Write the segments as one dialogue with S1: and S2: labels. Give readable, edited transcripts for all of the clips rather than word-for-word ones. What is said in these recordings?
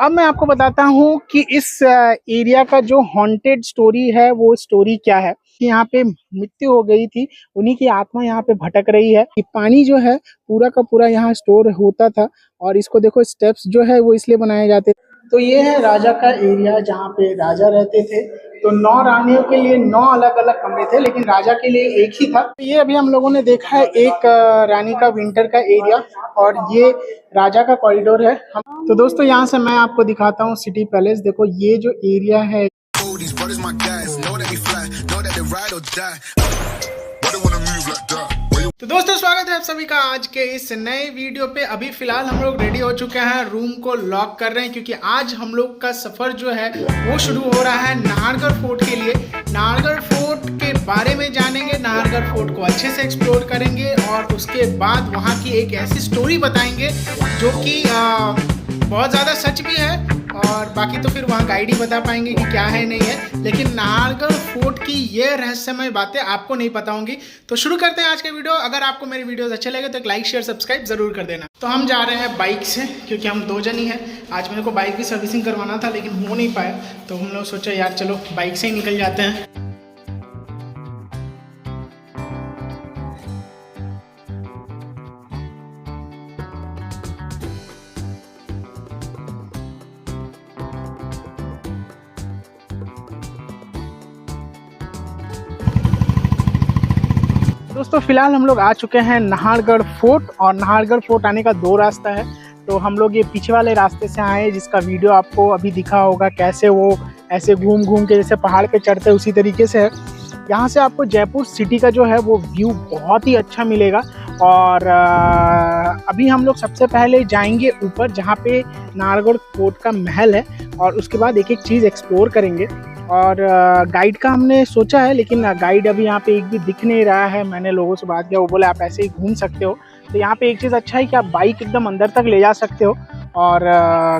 S1: अब मैं आपको बताता हूँ कि इस एरिया का जो हॉन्टेड स्टोरी है वो स्टोरी क्या है। कि यहाँ पे मृत्यु हो गई थी, उन्हीं की आत्मा यहाँ पे भटक रही है। कि पानी जो है पूरा का पूरा यहाँ स्टोर होता था और इसको देखो स्टेप्स जो है वो इसलिए बनाए जाते थे। तो ये है राजा का एरिया जहाँ पे राजा रहते थे। तो 9 रानियों के लिए 9 अलग अलग कमरे थे, लेकिन राजा के लिए एक ही था। तो ये अभी हम लोगों ने देखा है एक रानी का विंटर का एरिया, और ये राजा का कॉरिडोर है। तो दोस्तों यहाँ से मैं आपको दिखाता हूँ सिटी पैलेस। देखो ये जो एरिया है, तो दोस्तों स्वागत है आप सभी का आज के इस नए वीडियो पे। अभी फिलहाल हम लोग रेडी हो चुके हैं, रूम को लॉक कर रहे हैं क्योंकि आज हम लोग का सफर जो है वो शुरू हो रहा है नाहरगढ़ फोर्ट के लिए। नाहरगढ़ फोर्ट के बारे में जानेंगे, नाहरगढ़ फोर्ट को अच्छे से एक्सप्लोर करेंगे और उसके बाद वहाँ की एक ऐसी स्टोरी बताएंगे जो कि बहुत ज़्यादा सच भी है, और बाकी तो फिर वहाँ गाइड ही बता पाएंगे कि क्या है नहीं है। लेकिन नाहरगढ़ फोर्ट की ये रहस्यमय बातें आपको नहीं पता होंगी। तो शुरू करते हैं आज का वीडियो। अगर आपको मेरी वीडियोस अच्छे लगे तो एक लाइक शेयर सब्सक्राइब जरूर कर देना। तो हम जा रहे हैं बाइक से क्योंकि हम 2 जन ही हैं। आज मेरे को बाइक की सर्विसिंग करवाना था लेकिन हो नहीं पाया, तो हम लोग सोचा यार चलो बाइक से ही निकल जाते हैं। दोस्तों फिलहाल हम लोग आ चुके हैं नाहरगढ़ फोर्ट, और नाहरगढ़ फोर्ट आने का 2 रास्ता है। तो हम लोग ये पीछे वाले रास्ते से आए जिसका वीडियो आपको अभी दिखा होगा, कैसे वो ऐसे घूम घूम के जैसे पहाड़ पे चढ़ते हैं उसी तरीके से है। यहाँ से आपको जयपुर सिटी का जो है वो व्यू बहुत ही अच्छा मिलेगा। और अभी हम लोग सबसे पहले जाएंगे ऊपर जहाँ पे नाहरगढ़ फोर्ट का महल है, और उसके बाद एक एक चीज़ एक्सप्लोर करेंगे। और गाइड का हमने सोचा है, लेकिन गाइड अभी यहाँ पे एक भी दिख नहीं रहा है। मैंने लोगों से बात किया, वो बोले आप ऐसे ही घूम सकते हो। तो यहाँ पे एक चीज़ अच्छा है कि आप बाइक एकदम अंदर तक ले जा सकते हो, और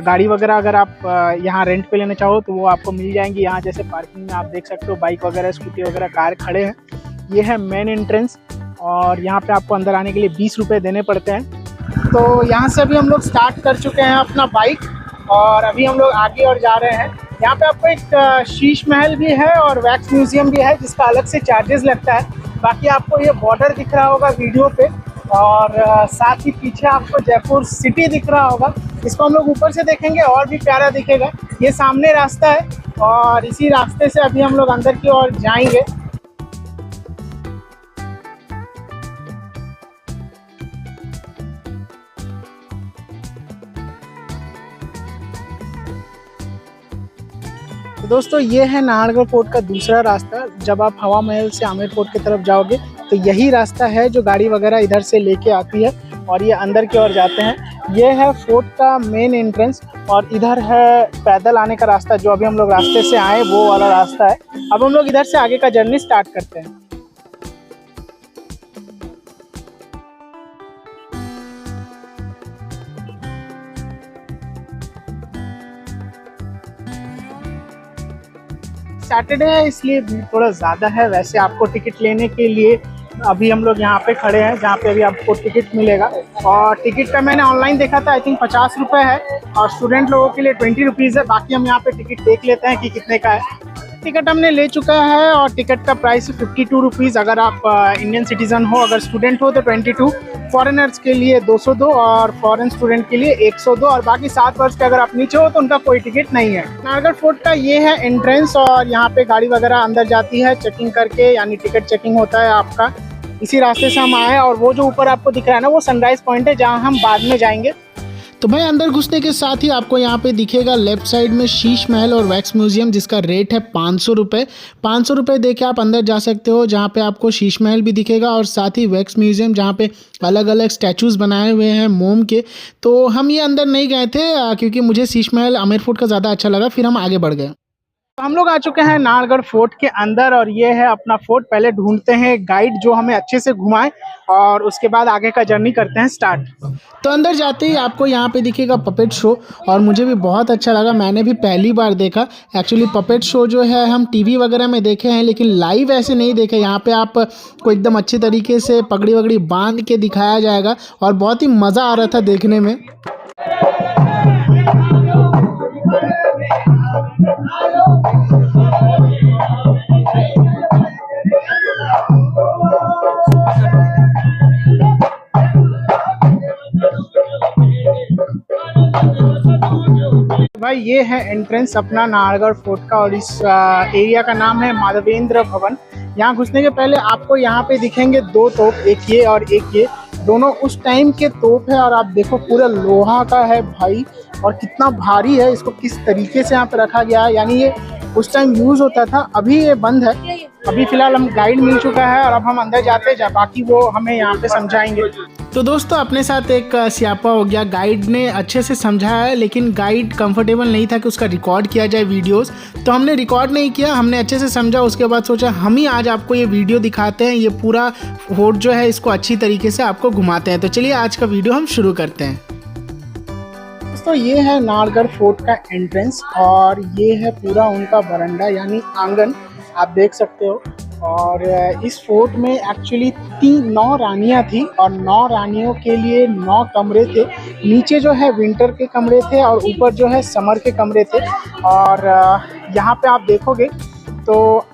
S1: गाड़ी वगैरह अगर आप यहाँ रेंट पे लेना चाहो तो वो आपको मिल जाएंगी। यहाँ जैसे पार्किंग में आप देख सकते हो बाइक वगैरह, स्कूटी वगैरह, कार खड़े हैं। ये है मेन एंट्रेंस, और यहाँ पे आपको अंदर आने के लिए 20 रुपये देने पड़ते हैं। तो यहाँ से अभी हम लोग स्टार्ट कर चुके हैं अपना बाइक, और अभी हम लोग आगे और जा रहे हैं। यहाँ पे आपको एक शीश महल भी है और वैक्स म्यूजियम भी है जिसका अलग से चार्जेस लगता है। बाकी आपको ये बॉर्डर दिख रहा होगा वीडियो पे, और साथ ही पीछे आपको जयपुर सिटी दिख रहा होगा। इसको हम लोग ऊपर से देखेंगे और भी प्यारा दिखेगा। ये सामने रास्ता है और इसी रास्ते से अभी हम लोग अंदर की ओर जाएंगे। तो दोस्तों ये है नाहरगढ़ फोर्ट का दूसरा रास्ता। जब आप हवा महल से आमेर फोर्ट की तरफ जाओगे तो यही रास्ता है जो गाड़ी वगैरह इधर से लेके आती है, और ये अंदर की ओर जाते हैं। ये है फोर्ट का मेन एंट्रेंस, और इधर है पैदल आने का रास्ता। जो अभी हम लोग रास्ते से आए वो वाला रास्ता है। अब हम लोग इधर से आगे का जर्नी स्टार्ट करते हैं। सैटरडे है इसलिए भीड़ थोड़ा ज़्यादा है। वैसे आपको टिकट लेने के लिए अभी हम लोग यहाँ पे खड़े हैं जहाँ पे अभी आपको टिकट मिलेगा। और टिकट का मैंने ऑनलाइन देखा था, आई थिंक 50 रुपये है, और स्टूडेंट लोगों के लिए 20 रुपीज़ है। बाकी हम यहाँ पे टिकट देख लेते हैं कि कितने का है। टिकट हमने ले चुका है और टिकट का प्राइस 52 रुपीज़ अगर आप इंडियन सिटीज़न हो। अगर स्टूडेंट हो तो 22, फॉरेनर्स के लिए 202 और फॉरेन स्टूडेंट के लिए 102, और बाकी 7 वर्ष के अगर आप नीचे हो तो उनका कोई टिकट नहीं है। नाहरगढ़ फोर्ट का ये है एंट्रेंस, और यहाँ पे गाड़ी वगैरह अंदर जाती है चेकिंग करके, यानी टिकट चेकिंग होता है आपका। इसी रास्ते से हम आए, और वो जो ऊपर आपको दिख रहा है ना वो सनराइज पॉइंट है जहाँ हम बाद में जाएंगे। तो भाई अंदर घुसने के साथ ही आपको यहाँ पे दिखेगा लेफ्ट साइड में शीश महल और वैक्स म्यूजियम, जिसका रेट है 500 रुपये। 500 रुपये दे के आप अंदर जा सकते हो, जहाँ पे आपको शीश महल भी दिखेगा और साथ ही वैक्स म्यूजियम जहाँ पे अलग अलग स्टैचूज़ बनाए हुए हैं मोम के। तो हम ये अंदर नहीं गए थे क्योंकि मुझे शीश महल आमेर फोर्ट का ज़्यादा अच्छा लगा, फिर हम आगे बढ़ गए। तो हम लोग आ चुके हैं नाहरगढ़ फोर्ट के अंदर, और ये है अपना फोर्ट। पहले ढूंढते हैं गाइड जो हमें अच्छे से घुमाए, और उसके बाद आगे का जर्नी करते हैं स्टार्ट। तो अंदर जाते ही आपको यहाँ पे दिखेगा पपेट शो, और मुझे भी बहुत अच्छा लगा। मैंने भी पहली बार देखा। एक्चुअली पपेट शो जो है हम टीवी वगैरह में देखे हैं, लेकिन लाइव ऐसे नहीं देखे। यहाँ पे आप को एकदम अच्छी तरीके से पगड़ी वगड़ी बांध के दिखाया जाएगा, और बहुत ही मज़ा आ रहा था देखने में। भाई ये है एंट्रेंस अपना नाहरगढ़ फोर्ट का, और इस एरिया का नाम है माधवेंद्र भवन। यहाँ घुसने के पहले आपको यहाँ पे दिखेंगे दो तोप, एक ये और एक ये, दोनों उस टाइम के तोप है। और आप देखो पूरा लोहा का है भाई, और कितना भारी है, इसको किस तरीके से यहाँ पे रखा गया है, यानी ये उस टाइम यूज होता था। अभी ये बंद है, अभी फिलहाल हम गाइड मिल चुका है और अब हम अंदर जाते हैं, बाकी वो हमें यहाँ पे समझाएंगे। तो दोस्तों अपने साथ एक स्यापा हो गया, गाइड ने अच्छे से समझाया है, लेकिन गाइड कंफर्टेबल नहीं था कि उसका रिकॉर्ड किया जाए वीडियोस, तो हमने रिकॉर्ड नहीं किया, हमने अच्छे से समझा। उसके बाद सोचा हम ही आज आपको ये वीडियो दिखाते हैं, ये पूरा फोर्ट जो है इसको अच्छी तरीके से आपको घुमाते हैं। तो चलिए आज का वीडियो हम शुरू करते हैं। दोस्तों ये है नाहरगढ़ फोर्ट का एंट्रेंस, और ये है पूरा उनका बरंडा यानी आंगन, आप देख सकते हो। और इस फोर्ट में एक्चुअली 9 रानियाँ थी, और 9 रानियों के लिए 9 कमरे थे। नीचे जो है विंटर के कमरे थे और ऊपर जो है समर के कमरे थे। और यहाँ पे आप देखोगे तो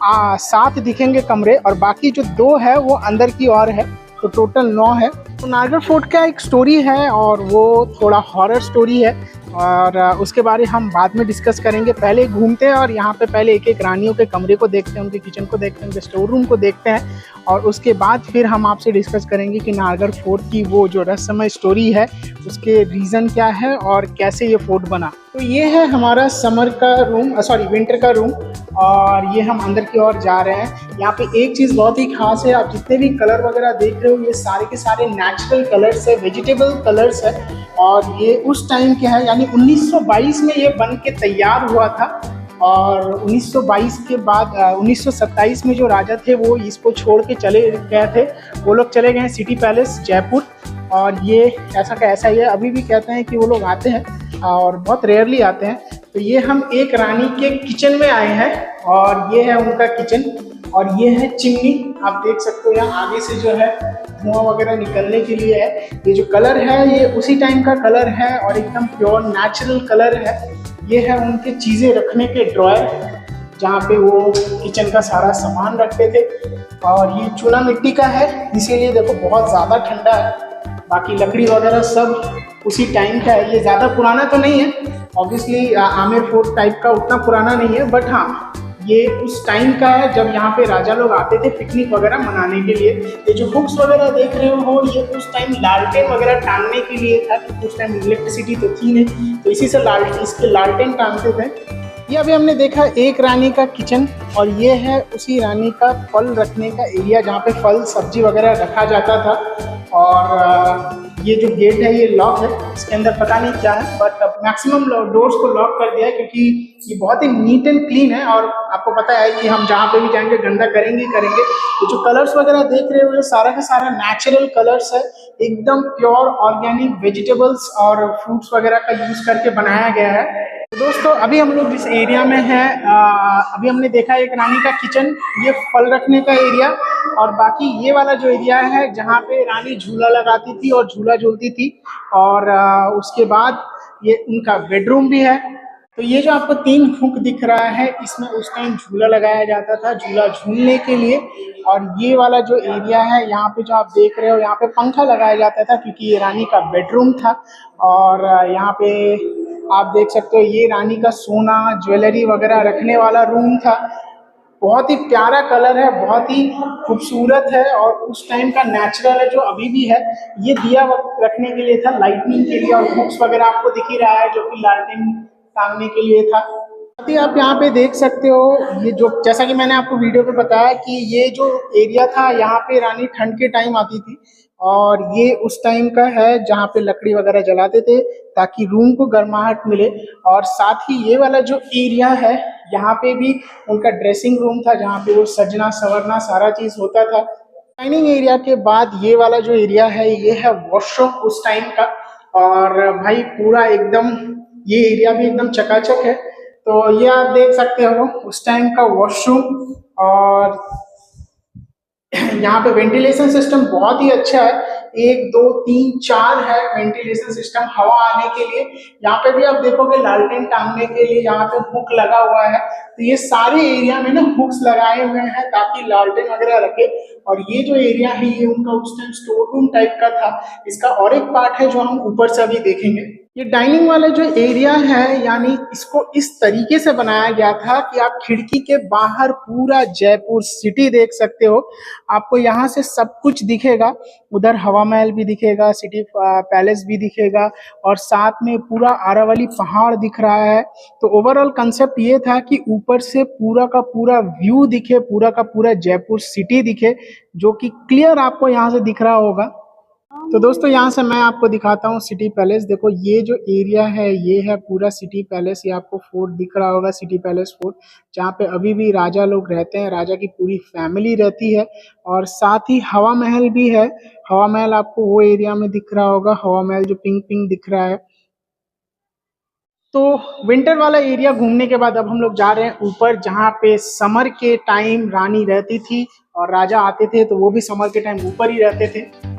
S1: 7 दिखेंगे कमरे, और बाकी जो 2 है वो अंदर की ओर है, तो टोटल 9 है। तो नाहरगढ़ फोर्ट का एक स्टोरी है, और वो थोड़ा हॉरर स्टोरी है, और उसके बारे हम बाद में डिस्कस करेंगे। पहले घूमते हैं और यहाँ पे पहले एक एक रानियों के कमरे को देखते हैं, उनके किचन को देखते हैं, उनके स्टोर रूम को देखते हैं, और उसके बाद फिर हम आपसे डिस्कस करेंगे कि नाहरगढ़ फोर्ट की वो जो रहस्यमय स्टोरी है उसके रीज़न क्या है और कैसे ये फोर्ट बना। तो ये है हमारा समर का रूम, सॉरी विंटर का रूम, और ये हम अंदर की ओर जा रहे हैं। यहाँ पे एक चीज़ बहुत ही खास है, आप जितने भी कलर वगैरह देख रहे हो ये सारे के सारे नेचुरल कलर्स है, वेजिटेबल कलर्स है, और ये उस टाइम के है, यानी 1922 में ये बन के तैयार हुआ था। और 1922 के बाद 1927 में जो राजा थे वो इसको छोड़ के चले गए थे, वो लोग चले गए हैं सिटी पैलेस जयपुर, और ये ऐसा का ऐसा ही है। अभी भी कहते हैं कि वो लोग आते हैं और बहुत रेयरली आते हैं। तो ये हम एक रानी के किचन में आए हैं, और ये है उनका किचन, और ये है चिमनी, आप देख सकते हो यहाँ आगे से जो है धुआं वगैरह निकलने के लिए है। ये जो कलर है ये उसी टाइम का कलर है और एकदम प्योर नेचुरल कलर है। ये है उनके चीज़ें रखने के ड्रॉयर, जहाँ पे वो किचन का सारा सामान रखते थे, और ये चूना मिट्टी का है, इसीलिए देखो बहुत ज़्यादा ठंडा है। बाकी लकड़ी वगैरह सब उसी टाइम का है, ये ज़्यादा पुराना तो नहीं है, ऑब्वियसली आमेर फोर्ट टाइप का उतना पुराना नहीं है, बट हाँ ये उस टाइम का है जब यहाँ पे राजा लोग आते थे पिकनिक वगैरह मनाने के लिए। ये जो हुक्स वगैरह देख रहे हो ये उस टाइम लालटेन वगैरह टांगने के लिए था, क्योंकि उस टाइम इलेक्ट्रिसिटी तो थी नहीं, तो इसी से इसके लालटेन टांगते थे। ये अभी हमने देखा एक रानी का किचन, और ये है उसी रानी का फल रखने का एरिया, जहाँ पे फल सब्जी वगैरह रखा जाता था। और ये जो गेट है ये लॉक है, इसके अंदर पता नहीं क्या है, बट मैक्सिमम डोर्स को लॉक कर दिया है, क्योंकि ये बहुत ही नीट एंड क्लीन है। और आपको पता है कि हम जहाँ पे भी जाएंगे गंदा करेंगे ही करेंगे। तो जो कलर्स वगैरह देख रहे हो ये सारा का सारा नेचुरल कलर्स है, एकदम प्योर ऑर्गेनिक वेजिटेबल्स और फ्रूट्स वगैरह का यूज करके बनाया गया है। दोस्तों अभी हम लोग जिस एरिया में हैं, अभी हमने देखा एक रानी का किचन, ये फल रखने का एरिया, और बाकी ये वाला जो एरिया है जहाँ पे रानी झूला लगाती थी और झूला झूलती थी, और उसके बाद ये उनका बेडरूम भी है। तो ये जो आपको 3 हुक दिख रहा है इसमें उस टाइम झूला लगाया जाता था, झूला झूलने के लिए। और ये वाला जो एरिया है यहाँ पे जो आप देख रहे हो यहाँ पे पंखा लगाया जाता था, क्योंकि ये रानी का बेडरूम था। और यहाँ पे आप देख सकते हो ये रानी का सोना ज्वेलरी वगैरह रखने वाला रूम था। बहुत ही प्यारा कलर है, बहुत ही खूबसूरत है, और उस टाइम का नेचुरल है जो अभी भी है। ये दिया रखने के लिए था, लाइटनिंग के लिए, और बुक्स वगैरह आपको दिख ही रहा है जो कि लालटेन टांगने के लिए था। आप यहाँ पे देख सकते हो ये जो, जैसा कि मैंने आपको वीडियो पे बताया कि ये जो एरिया था यहाँ पे रानी ठंड के टाइम आती थी, और ये उस टाइम का है जहाँ पे लकड़ी वगैरह जलाते थे ताकि रूम को गर्माहट मिले। और साथ ही ये वाला जो एरिया है यहाँ पे भी उनका ड्रेसिंग रूम था, जहाँ पे वो सजना संवरना सारा चीज होता था। डाइनिंग एरिया के बाद ये वाला जो एरिया है ये है वॉशरूम उस टाइम का, और भाई पूरा एकदम ये एरिया भी एकदम चकाचक है। तो ये आप देख सकते हो उस टाइम का वॉशरूम, और यहाँ पे वेंटिलेशन सिस्टम बहुत ही अच्छा है, 1 2 3 4 है वेंटिलेशन सिस्टम हवा आने के लिए। यहाँ पे भी आप देखोगे लालटेन टांगने के लिए यहाँ पे हुक लगा हुआ है। तो ये सारे एरिया में ना हुक्स लगाए हुए हैं ताकि लालटेन वगैरह रखे। और ये जो एरिया है ये उनका उस टाइम स्टोर रूम टाइप का था। इसका और एक पार्ट है जो हम ऊपर से अभी देखेंगे। ये डाइनिंग वाला जो एरिया है, यानी इसको इस तरीके से बनाया गया था कि आप खिड़की के बाहर पूरा जयपुर सिटी देख सकते हो। आपको यहाँ से सब कुछ दिखेगा, उधर हवा महल भी दिखेगा, सिटी पैलेस भी दिखेगा, और साथ में पूरा अरावली पहाड़ दिख रहा है। तो ओवरऑल कंसेप्ट ये था कि ऊपर से पूरा का पूरा व्यू दिखे, पूरा का पूरा जयपुर सिटी दिखे, जो कि क्लियर आपको यहाँ से दिख रहा होगा। तो दोस्तों यहाँ से मैं आपको दिखाता हूँ सिटी पैलेस। देखो ये जो एरिया है ये है पूरा सिटी पैलेस। ये आपको फोर्ट दिख रहा होगा, सिटी पैलेस फोर्ट, जहाँ पे अभी भी राजा लोग रहते हैं, राजा की पूरी फैमिली रहती है। और साथ ही हवा महल भी है। हवा महल आपको वो एरिया में दिख रहा होगा, हवा महल जो पिंक पिंक दिख रहा है। तो विंटर वाला एरिया घूमने के बाद अब हम लोग जा रहे हैं ऊपर, जहाँ पे समर के टाइम रानी रहती थी और राजा आते थे, तो वो भी समर के टाइम ऊपर ही रहते थे।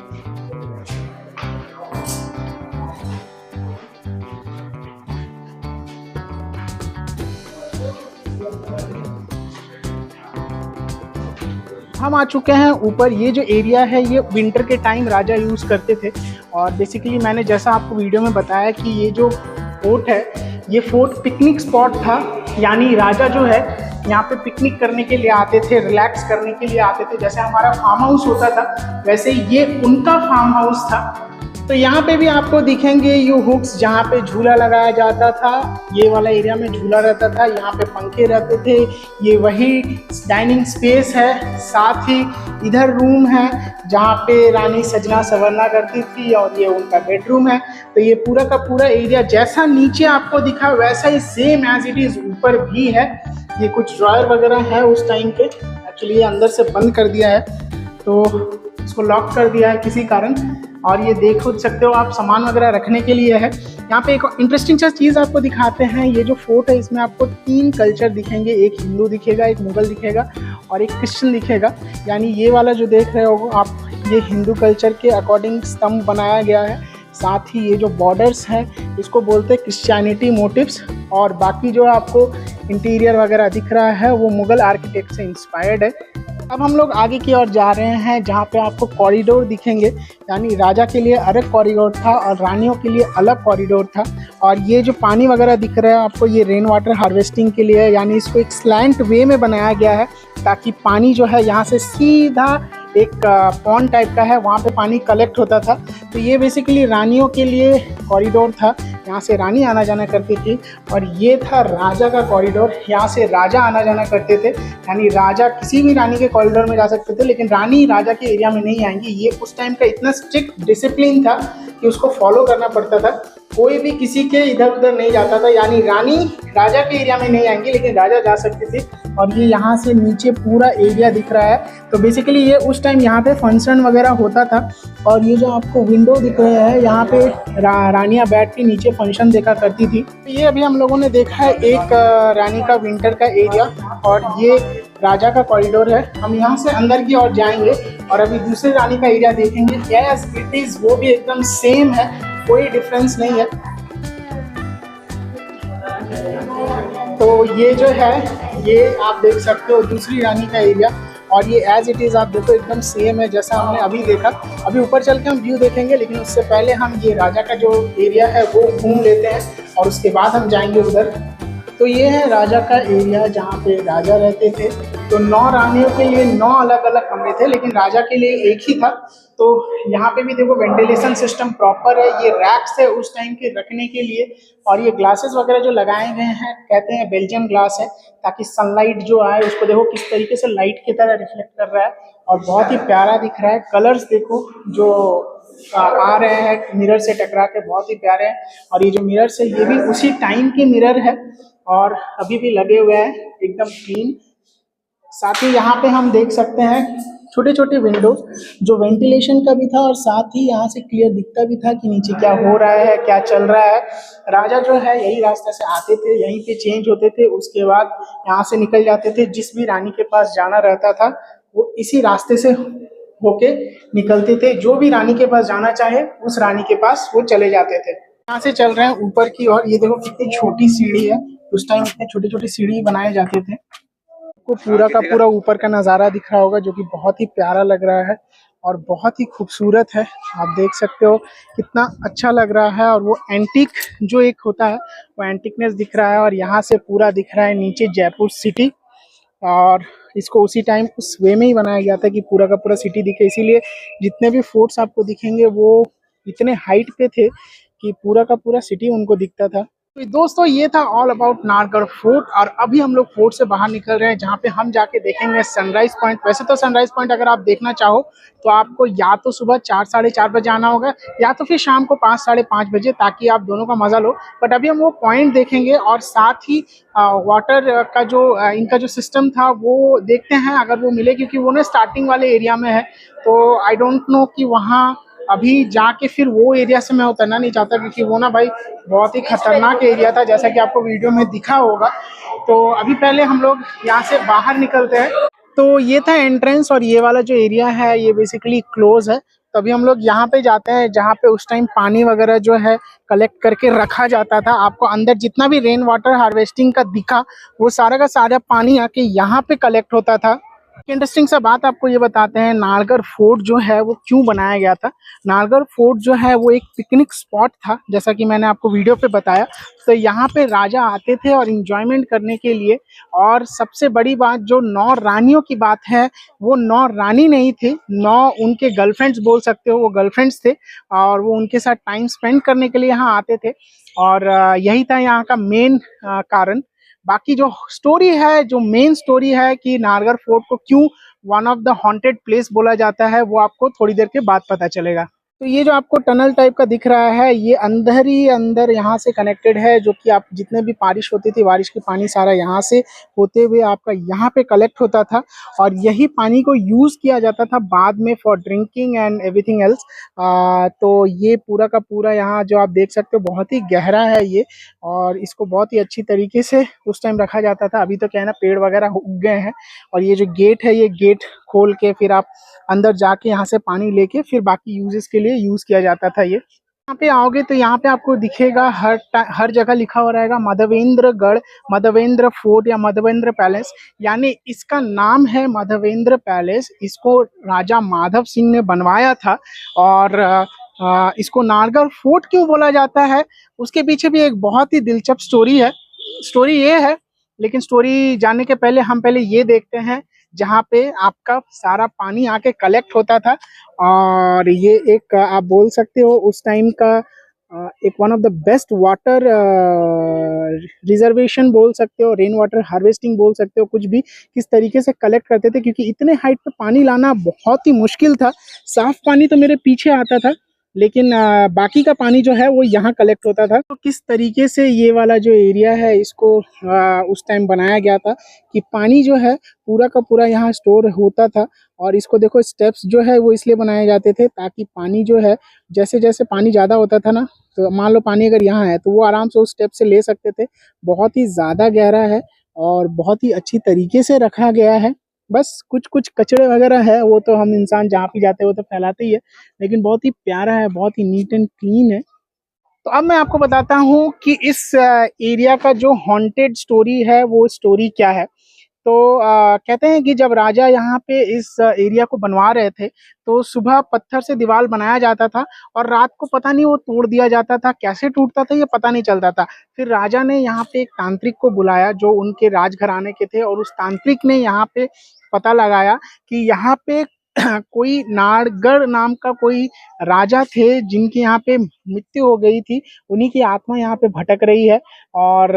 S1: हम आ चुके हैं ऊपर। ये जो एरिया है ये विंटर के टाइम राजा यूज़ करते थे। और बेसिकली मैंने जैसा आपको वीडियो में बताया कि ये जो फोर्ट है ये फोर्ट पिकनिक स्पॉट था, यानी राजा जो है यहाँ पे पिकनिक करने के लिए आते थे, रिलैक्स करने के लिए आते थे। जैसे हमारा फार्म हाउस होता था वैसे ये उनका फार्म हाउस था। तो यहाँ पे भी आपको दिखेंगे ये हुक्स जहाँ पे झूला लगाया जाता था। ये वाला एरिया में झूला रहता था, यहाँ पे पंखे रहते थे। ये वही डाइनिंग स्पेस है, साथ ही इधर रूम है जहाँ पे रानी सजना संवरना करती थी, और ये उनका बेडरूम है। तो ये पूरा का पूरा एरिया जैसा नीचे आपको दिखा वैसा ही सेम एज इट इज ऊपर भी है। ये कुछ ड्रॉयर वगैरह है उस टाइम के, एक्चुअली ये अंदर से बंद कर दिया है, तो इसको लॉक कर दिया है किसी कारण। और ये देख सकते हो आप, सामान वगैरह रखने के लिए है। यहाँ पे एक इंटरेस्टिंग सा चीज़ आपको दिखाते हैं। ये जो फोर्ट है इसमें आपको 3 कल्चर दिखेंगे, एक हिंदू दिखेगा, एक मुगल दिखेगा और एक क्रिश्चियन दिखेगा। यानी ये वाला जो देख रहे हो आप, ये हिंदू कल्चर के अकॉर्डिंग स्तंभ बनाया गया है। साथ ही ये जो बॉर्डर्स हैं इसको बोलते हैं क्रिश्चियनिटी मोटिव्स, और बाकी जो आपको इंटीरियर वगैरह दिख रहा है वो मुगल आर्किटेक्ट से इंस्पायर्ड है। अब हम लोग आगे की ओर जा रहे हैं जहाँ पे आपको कॉरिडोर दिखेंगे, यानी राजा के लिए अलग कॉरिडोर था और रानियों के लिए अलग कॉरिडोर था। और ये जो पानी वगैरह दिख रहा है आपको, ये रेन वाटर हार्वेस्टिंग के लिए है, यानी इसको एक स्लैंट वे में बनाया गया है ताकि पानी जो है यहाँ से सीधा एक पॉन्ड टाइप का है वहाँ पे पानी कलेक्ट होता था। तो ये बेसिकली रानियों के लिए कॉरिडोर था, यहाँ से रानी आना जाना करती थी। और ये था राजा का कॉरिडोर, यहाँ से राजा आना जाना करते थे, यानी राजा किसी भी रानी के कॉरिडोर में जा सकते थे, लेकिन रानी राजा के एरिया में नहीं आएंगी। ये उस टाइम का इतना स्ट्रिक्ट डिसिप्लिन था कि उसको फॉलो करना पड़ता था। कोई भी किसी के इधर उधर नहीं जाता था, यानी रानी राजा के एरिया में नहीं आएंगी लेकिन राजा जा सकते थे। और ये यहाँ से नीचे पूरा एरिया दिख रहा है। तो बेसिकली ये उस टाइम यहाँ पे फंक्शन वगैरह होता था। और ये जो आपको विंडो दिख रहे हैं यहाँ पे रानियाँ बैठ के नीचे फंक्शन देखा करती थी। तो ये अभी हम लोगों ने देखा है एक रानी का विंटर का एरिया, और ये राजा का कॉरिडोर है। हम यहाँ से अंदर की ओर जाएंगे और अभी दूसरी रानी का एरिया देखेंगे। यस इट इज, वो भी एकदम सेम है, कोई डिफरेंस नहीं है। तो ये जो है ये आप देख सकते हो दूसरी रानी का एरिया, और ये एज इट इज़ आप देखो एकदम सेम है जैसा हमने अभी देखा। अभी ऊपर चल के हम व्यू देखेंगे, लेकिन उससे पहले हम ये राजा का जो एरिया है वो घूम लेते हैं और उसके बाद हम जाएंगे उधर। तो ये है राजा का एरिया जहाँ पे राजा रहते थे। तो 9 रानियों के लिए 9 अलग अलग कमरे थे, लेकिन राजा के लिए एक ही था। तो यहाँ पे भी देखो वेंटिलेशन सिस्टम प्रॉपर है। ये रैक्स है उस टाइम के रखने के लिए, और ये ग्लासेस वगैरह जो लगाए गए हैं कहते हैं बेल्जियम ग्लास है, ताकि सनलाइट जो आए उसको देखो किस तरीके से लाइट की तरह रिफ्लेक्ट कर रहा है, और बहुत ही प्यारा दिख रहा है। कलर्स देखो जो आ रहे हैं मिरर से टकरा के, बहुत ही प्यारे हैं। और ये जो मिरर्स है ये भी उसी टाइम के मिरर है और अभी भी लगे हुए हैं एकदम क्लीन। साथ ही यहाँ पे हम देख सकते हैं छोटे छोटे विंडो जो वेंटिलेशन का भी था, और साथ ही यहाँ से क्लियर दिखता भी था कि नीचे क्या हो रहा है, क्या चल रहा है। राजा जो है यही रास्ते से आते थे, यहीं पे चेंज होते थे, उसके बाद यहाँ से निकल जाते थे। जिस भी रानी के पास जाना रहता था वो इसी रास्ते से होके निकलते थे। जो भी रानी के पास जाना चाहे उस रानी के पास वो चले जाते थे। यहाँ से चल रहे हैं ऊपर की ओर। ये देखो कितनी छोटी सीढ़ी है, उस टाइम इतने छोटे छोटे सीढ़ी बनाए जाते थे। को पूरा का पूरा ऊपर का नज़ारा दिख रहा होगा जो कि बहुत ही प्यारा लग रहा है। और बहुत ही खूबसूरत है। आप देख सकते हो कितना अच्छा लग रहा है, और वो एंटीक जो एक होता है वो एंटिकनेस दिख रहा है, और यहाँ से पूरा दिख रहा है नीचे जयपुर सिटी। और इसको उसी टाइम उस वे में ही बनाया गया था कि पूरा का पूरा सिटी दिखे, इसीलिए जितने भी फोर्ट्स आपको दिखेंगे वो इतने हाइट पे थे कि पूरा का पूरा सिटी उनको दिखता था। तो दोस्तों ये था ऑल अबाउट नाहरगढ़ फोर्ट, और अभी हम लोग फोर्ट से बाहर निकल रहे हैं जहाँ पे हम जाके देखेंगे सनराइज पॉइंट। वैसे तो सनराइज पॉइंट अगर आप देखना चाहो तो आपको या तो सुबह 4 साढ़े 4 बजे आना होगा, या तो फिर शाम को 5 साढ़े 5 बजे, ताकि आप दोनों का मजा लो। बट अभी हम वो पॉइंट देखेंगे, और साथ ही वाटर का जो इनका जो सिस्टम था वो देखते हैं अगर वो मिले, क्योंकि वो ना स्टार्टिंग वाले एरिया में है। तो आई डोंट नो कि वहाँ अभी जाके फिर वो एरिया से मैं उतरना नहीं चाहता, क्योंकि वो ना भाई बहुत ही खतरनाक एरिया था, जैसा कि आपको वीडियो में दिखा होगा। तो अभी पहले हम लोग यहाँ से बाहर निकलते हैं। तो ये था एंट्रेंस, और ये वाला जो एरिया है ये बेसिकली क्लोज है। तो अभी हम लोग यहाँ पे जाते हैं जहाँ पे उस टाइम पानी वगैरह जो है कलेक्ट करके रखा जाता था। आपको अंदर जितना भी रेन वाटर हार्वेस्टिंग का दिखा वो सारा का सारा पानी आके यहाँ पे कलेक्ट होता था। इंटरेस्टिंग सा बात आपको ये बताते हैं, नाहरगढ़ फोर्ट जो है वो क्यों बनाया गया था। नाहरगढ़ फोर्ट जो है वो एक पिकनिक स्पॉट था, जैसा कि मैंने आपको वीडियो पे बताया। तो यहाँ पे राजा आते थे और इंजॉयमेंट करने के लिए। और सबसे बड़ी बात, जो 9 रानियों की बात है, वो 9 रानी नहीं थी, 9 उनके गर्लफ्रेंड्स बोल सकते हो, वो गर्लफ्रेंड्स थे, और वो उनके साथ टाइम स्पेंड करने के लिए यहाँ आते थे। और यही था यहाँ का मेन कारण। बाकी जो स्टोरी है, जो मेन स्टोरी है कि नाहरगढ़ फोर्ट को क्यों one of the haunted place बोला जाता है, वो आपको थोड़ी देर के बाद पता चलेगा। तो ये जो आपको टनल टाइप का दिख रहा है, ये अंदर ही अंदर यहाँ से कनेक्टेड है, जो कि आप जितने भी बारिश होती थी, बारिश की पानी सारा यहाँ से होते हुए आपका यहाँ पे कलेक्ट होता था, और यही पानी को यूज़ किया जाता था बाद में for drinking and everything else. तो ये पूरा का पूरा यहाँ जो आप देख सकते हो बहुत ही गहरा है ये, और इसको बहुत ही अच्छी तरीके से उस टाइम रखा जाता था। अभी तो क्या है ना, पेड़ वगैरह उग गए हैं, और ये जो गेट है, ये गेट खोल के फिर आप अंदर जाके यहाँ से पानी लेके फिर बाकी यूजेस के लिए यूज किया जाता था। ये यहाँ पे आओगे तो यहाँ पे आपको दिखेगा हर जगह लिखा हुआ रहेगा माधवेंद्रगढ़, माधवेंद्र फोर्ट या माधवेंद्र पैलेस। यानी इसका नाम है माधवेंद्र पैलेस, इसको राजा माधव सिंह ने बनवाया था। और इसको नाहरगढ़ फोर्ट क्यों बोला जाता है, उसके पीछे भी एक बहुत ही दिलचस्प स्टोरी है। स्टोरी ये है, लेकिन स्टोरी जानने के पहले हम पहले ये देखते हैं जहाँ पे आपका सारा पानी आके कलेक्ट होता था। और ये एक आप बोल सकते हो उस टाइम का एक one of the best water reservation बोल सकते हो, रेन वाटर हार्वेस्टिंग बोल सकते हो, कुछ भी किस तरीके से कलेक्ट करते थे, क्योंकि इतने हाइट पे पानी लाना बहुत ही मुश्किल था। साफ पानी तो मेरे पीछे आता था, लेकिन बाकी का पानी जो है वो यहाँ कलेक्ट होता था। तो किस तरीके से ये वाला जो एरिया है इसको उस टाइम बनाया गया था कि पानी जो है पूरा का पूरा यहाँ स्टोर होता था। और इसको देखो, स्टेप्स जो है वो इसलिए बनाए जाते थे ताकि पानी जो है, जैसे जैसे पानी ज़्यादा होता था ना, तो मान लो पानी अगर यहाँ है तो वो आराम से उस स्टेप से ले सकते थे। बहुत ही ज़्यादा गहरा है और बहुत ही अच्छी तरीके से रखा गया है। बस कुछ कुछ कचड़े वगैरह है, वो तो हम इंसान जहाँ भी जाते हैं वो तो फैलाते ही है, लेकिन बहुत ही प्यारा है, बहुत ही नीट एंड क्लीन है। तो अब मैं आपको बताता हूँ कि इस एरिया का जो हॉन्टेड स्टोरी है वो स्टोरी क्या है। तो कहते हैं कि जब राजा यहाँ पे इस एरिया को बनवा रहे थे तो सुबह पत्थर से दीवार बनाया जाता था, और रात को पता नहीं वो तोड़ दिया जाता था, कैसे टूटता था ये पता नहीं चलता था। फिर राजा ने यहाँ पे एक तांत्रिक को बुलाया जो उनके राजघराने के थे, और उस तांत्रिक ने यहाँ पे पता लगाया कि यहाँ पे कोई नाहरगढ़ नाम का कोई राजा थे जिनकी यहाँ पे मृत्यु हो गई थी, उन्हीं की आत्मा यहाँ पे भटक रही है, और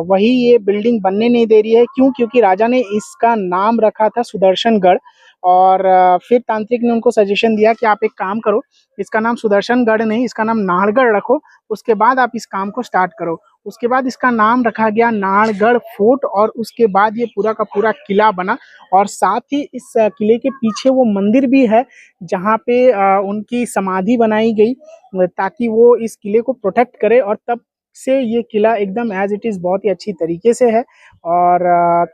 S1: वही ये बिल्डिंग बनने नहीं दे रही है। क्यों? क्योंकि राजा ने इसका नाम रखा था सुदर्शनगढ़। और फिर तांत्रिक ने उनको सजेशन दिया कि आप एक काम करो, इसका नाम सुदर्शनगढ़ नहीं, इसका नाम नाहरगढ़ रखो, उसके बाद आप इस काम को स्टार्ट करो। उसके बाद इसका नाम रखा गया नाहरगढ़ फोर्ट, और उसके बाद ये पूरा का पूरा किला बना। और साथ ही इस किले के पीछे वो मंदिर भी है जहाँ पे उनकी समाधि बनाई गई, ताकि वो इस किले को प्रोटेक्ट करे। और तब से ये किला एकदम एज इट इज़ बहुत ही अच्छी तरीके से है, और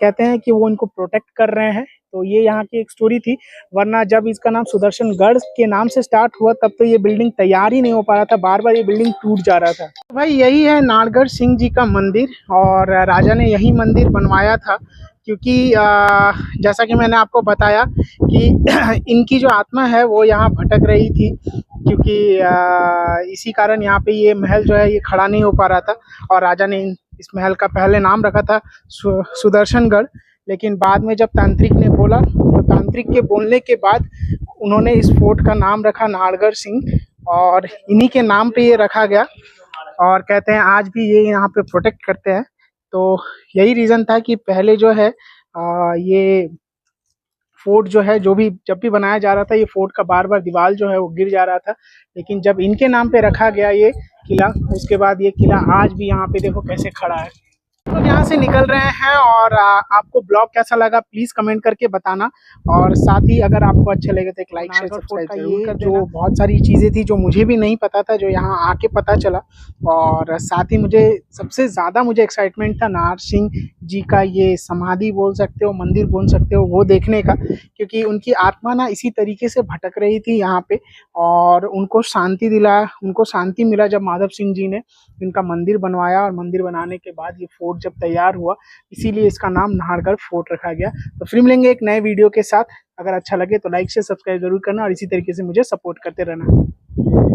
S1: कहते हैं कि वो इनको प्रोटेक्ट कर रहे हैं। तो ये यहाँ की एक स्टोरी थी, वरना जब इसका नाम सुदर्शनगढ़ के नाम से स्टार्ट हुआ तब तो ये बिल्डिंग तैयार ही नहीं हो पा रहा था, बार बार ये बिल्डिंग टूट जा रहा था। तो भाई यही है नाहरगढ़ सिंह जी का मंदिर, और राजा ने यही मंदिर बनवाया था क्योंकि जैसा कि मैंने आपको बताया कि इनकी जो आत्मा है वो यहाँ भटक रही थी, क्योंकि इसी कारण यहाँ पे ये महल जो है ये खड़ा नहीं हो पा रहा था। और राजा ने इस महल का पहले नाम रखा था सुदर्शनगढ़, लेकिन बाद में जब तांत्रिक ने बोला तो तांत्रिक के बोलने के बाद उन्होंने इस फोर्ट का नाम रखा नाहरगढ़ सिंह, और इन्हीं के नाम पे ये रखा गया। और कहते हैं आज भी ये यहाँ पे प्रोटेक्ट करते हैं। तो यही रीज़न था कि पहले जो है ये फोर्ट जो है जो भी जब भी बनाया जा रहा था, ये फोर्ट का बार बार दीवार जो है वो गिर जा रहा था, लेकिन जब इनके नाम पे रखा गया ये किला, उसके बाद ये किला आज भी यहाँ पे देखो कैसे खड़ा है। तो यहाँ से निकल रहे हैं, और आपको ब्लॉग कैसा लगा प्लीज़ कमेंट करके बताना। और साथ ही अगर आपको अच्छा लगे तो एक लाइक शेयर सब्सक्राइब जरूर कर देना। जो बहुत सारी चीज़ें थी जो मुझे भी नहीं पता था, जो यहाँ आके पता चला। और साथ ही मुझे सबसे ज़्यादा मुझे एक्साइटमेंट था नाहर सिंह जी का ये समाधि बोल सकते हो, मंदिर बोल सकते हो, वो देखने का, क्योंकि उनकी आत्मा ना इसी तरीके से भटक रही थी यहाँ पे, और उनको शांति मिला जब माधव सिंह जी ने इनका मंदिर बनवाया। और मंदिर बनाने के बाद ये फोर्ट जब तैयार हुआ, इसीलिए इसका नाम नाहरगढ़ फोर्ट रखा गया। तो फिर मिलेंगे एक नए वीडियो के साथ। अगर अच्छा लगे तो लाइक से सब्सक्राइब जरूर करना, और इसी तरीके से मुझे सपोर्ट करते रहना।